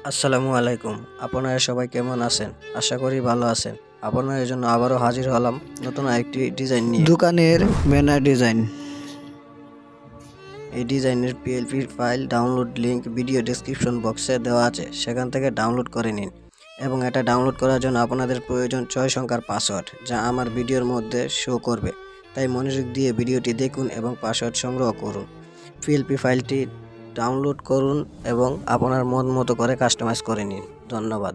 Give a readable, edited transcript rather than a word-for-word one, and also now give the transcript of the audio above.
আসসালামু আলাইকুম। আপনারা সবাই কেমন আছেন? আশা করি ভালো আছেন। আপনাদের জন্য আবারও হাজির হলাম নতুন আরেকটি ডিজাইন নিয়ে। দোকানের ব্যানার ডিজাইন। এই ডিজাইনের PLP file download link video description বক্সে দেওয়া আছে, সেখান থেকে ডাউনলোড করে নিন। এবং এটা ডাউনলোড করার জন্য আপনাদের প্রয়োজন 6 সংখ্যার পাসওয়ার্ড, যা আমার ভিডিওর মধ্যে শো করবে। তাই মনোযোগ দিয়ে ভিডিওটি দেখুন এবং পাসওয়ার্ড সংগ্রহ করুন। পিএলপি ফাইলটি ডাউনলোড করুন এবং আপনার মন মতো করে কাস্টমাইজ করে নিন। ধন্যবাদ।